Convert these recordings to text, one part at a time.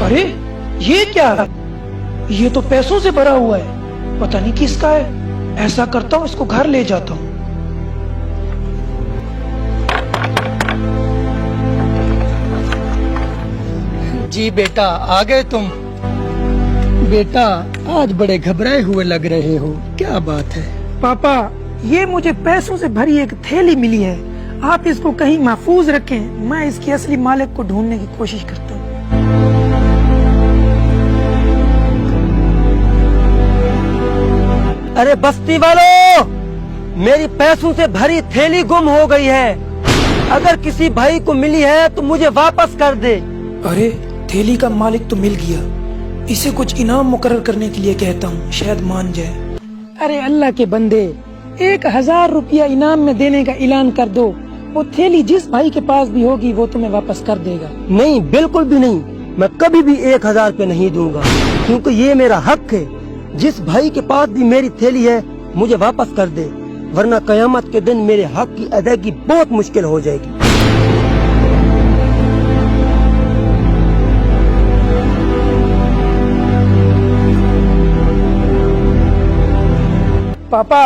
अरे ये क्या है? ये तो पैसों से भरा हुआ है, पता नहीं किसका है। ऐसा करता हूँ, इसको घर ले जाता हूँ। जी बेटा, आ गए तुम? बेटा, आज बड़े घबराए हुए लग रहे हो, क्या बात है? पापा, ये मुझे पैसों से भरी एक थैली मिली है, आप इसको कहीं महफूज रखें, मैं इसके असली मालिक को ढूंढने की कोशिश करता हूँ। अरे बस्ती वालों, मेरी पैसों से भरी थैली गुम हो गई है। अगर किसी भाई को मिली है तो मुझे वापस कर दे। अरे थैली का मालिक तो मिल गया, इसे कुछ इनाम मुकर्रर करने के लिए कहता हूँ, शायद मान जाए। अरे अल्लाह के बंदे, 1000 रुपया इनाम में देने का ऐलान कर दो, वो थैली जिस भाई के पास भी होगी वो तुम्हें वापस कर देगा। नहीं, बिल्कुल भी नहीं, मैं कभी भी 1000 रुपये नहीं दूंगा, क्योंकि ये मेरा हक है। जिस भाई के पास भी मेरी थैली है मुझे वापस कर दे, वरना कयामत के दिन मेरे हक की अदायगी बहुत मुश्किल हो जाएगी। पापा,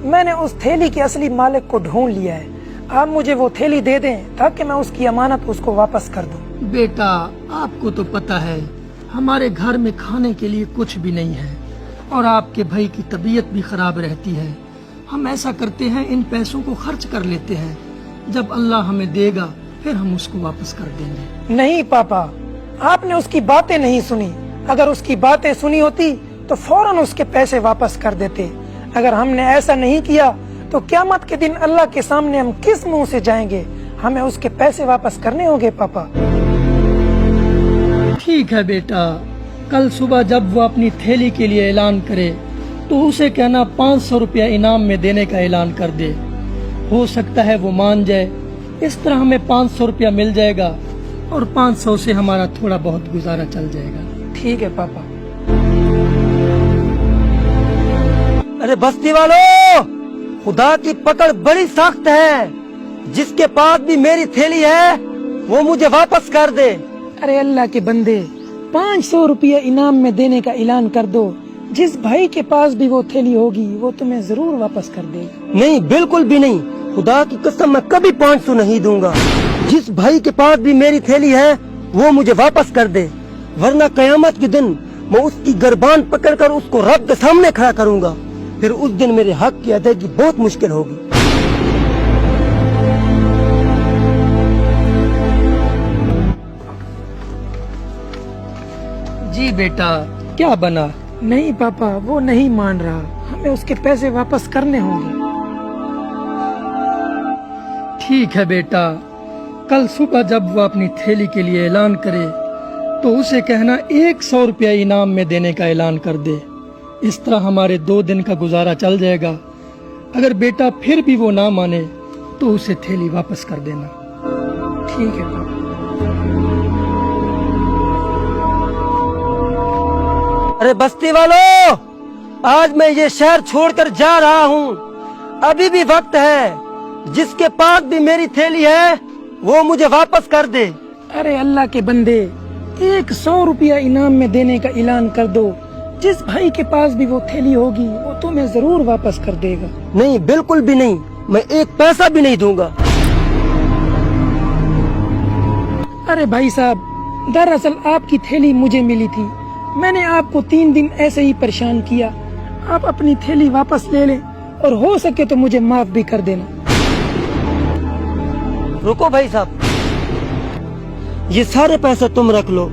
मैंने उस थैली के असली मालिक को ढूंढ लिया है, आप मुझे वो थैली दे दें ताकि मैं उसकी अमानत उसको वापस कर दूं। बेटा, आपको तो पता है हमारे घर में खाने के लिए कुछ भी नहीं है और आपके भाई की तबीयत भी खराब रहती है। हम ऐसा करते हैं, इन पैसों को खर्च कर लेते हैं, जब अल्लाह हमें देगा फिर हम उसको वापस कर देंगे। नहीं पापा, आपने उसकी बातें नहीं सुनी, अगर उसकी बातें सुनी होती तो फौरन उसके पैसे वापस कर देते। अगर हमने ऐसा नहीं किया तो क़यामत के दिन अल्लाह के सामने हम किस मुंह से जाएंगे? हमें उसके पैसे वापस करने होंगे पापा। ठीक है बेटा, कल सुबह जब वो अपनी थैली के लिए ऐलान करे तो उसे कहना 500 रुपया इनाम में देने का ऐलान कर दे। हो सकता है वो मान जाए, इस तरह हमें 500 रुपया मिल जाएगा और 500 से हमारा थोड़ा बहुत गुजारा चल जाएगा। ठीक है पापा। अरे बस्ती वालों, खुदा की पकड़ बड़ी सख्त है, जिसके पास भी मेरी थैली है वो मुझे वापस कर दे। अरे अल्लाह के बंदे, 500 रुपया इनाम में देने का ऐलान कर दो, जिस भाई के पास भी वो थैली होगी वो तुम्हें जरूर वापस कर देगा। नहीं, बिल्कुल भी नहीं, खुदा की कसम मैं कभी 500 नहीं दूंगा। जिस भाई के पास भी मेरी थैली है वो मुझे वापस कर दे, वरना कयामत के दिन मैं उसकी गर्बान पकड़कर उसको रब के सामने खड़ा करूंगा। फिर उस दिन मेरे हक की अदायगी बहुत मुश्किल होगी। जी बेटा, क्या बना? नहीं पापा, वो नहीं मान रहा, हमें उसके पैसे वापस करने होंगे। ठीक है बेटा, कल सुबह जब वो अपनी थैली के लिए ऐलान करे तो उसे कहना 100 रुपया इनाम में देने का ऐलान कर दे। इस तरह हमारे 2 दिन का गुजारा चल जाएगा। अगर बेटा फिर भी वो ना माने तो उसे थैली वापस कर देना। ठीक है पापा। अरे बस्ती वालों, आज मैं ये शहर छोड़कर जा रहा हूँ, अभी भी वक्त है। जिसके पास भी मेरी थैली है वो मुझे वापस कर दे। अरे अल्लाह के बंदे, 100 रुपया इनाम में देने का ऐलान कर दो, जिस भाई के पास भी वो थैली होगी वो तुम्हें जरूर वापस कर देगा। नहीं, बिल्कुल भी नहीं, मैं 1 पैसा भी नहीं दूंगा। अरे भाई साहब, दरअसल आपकी थैली मुझे मिली थी, मैंने आपको 3 दिन ऐसे ही परेशान किया, आप अपनी थैली वापस ले लें और हो सके तो मुझे माफ भी कर देना। रुको भाई साहब, ये सारे पैसे तुम रख लो।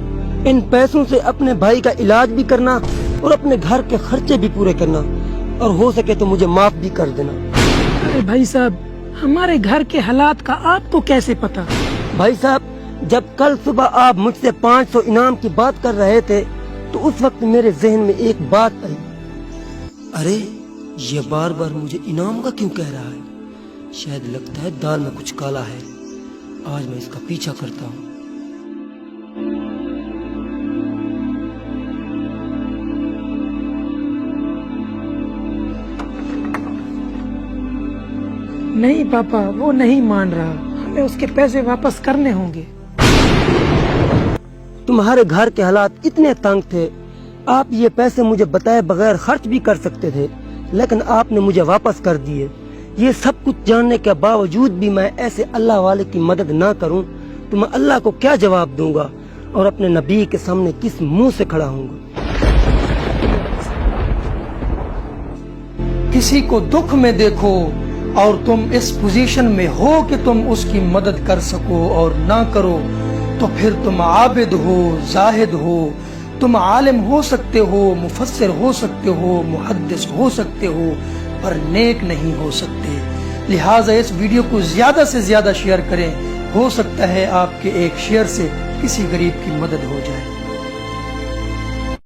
इन पैसों से अपने भाई का इलाज भी करना और अपने घर के खर्चे भी पूरे करना, और हो सके तो मुझे माफ भी कर देना। अरे भाई साहब, हमारे घर के हालात का आपको कैसे पता? भाई साहब, जब कल सुबह आप मुझसे 500 इनाम की बात कर रहे थे तो उस वक्त मेरे जहन में एक बात आई। अरे ये बार बार मुझे इनाम का क्यों कह रहा है? शायद लगता है दाल में कुछ काला है। आज मैं इसका पीछा करता हूँ। नहीं पापा, वो नहीं मान रहा, हमें उसके पैसे वापस करने होंगे। تمہارے گھر کے حالات اتنے تنگ تھے، آپ یہ پیسے مجھے بتائے بغیر خرچ بھی کر سکتے تھے، لیکن آپ نے مجھے واپس کر دیے۔ یہ سب کچھ جاننے کے باوجود بھی میں ایسے اللہ والے کی مدد نہ کروں تو میں اللہ کو کیا جواب دوں گا اور اپنے نبی کے سامنے کس منہ سے کھڑا ہوں گا؟ کسی کو دکھ میں دیکھو اور تم اس پوزیشن میں ہو کہ تم اس کی مدد کر سکو اور نہ کرو تو پھر تم عابد ہو، زاہد ہو، تم عالم ہو سکتے ہو، مفسر ہو سکتے ہو، محدث ہو سکتے ہو، پر نیک نہیں ہو سکتے۔ لہٰذا اس ویڈیو کو زیادہ سے زیادہ شیئر کریں، ہو سکتا ہے آپ کے ایک شیئر سے کسی غریب کی مدد ہو جائے۔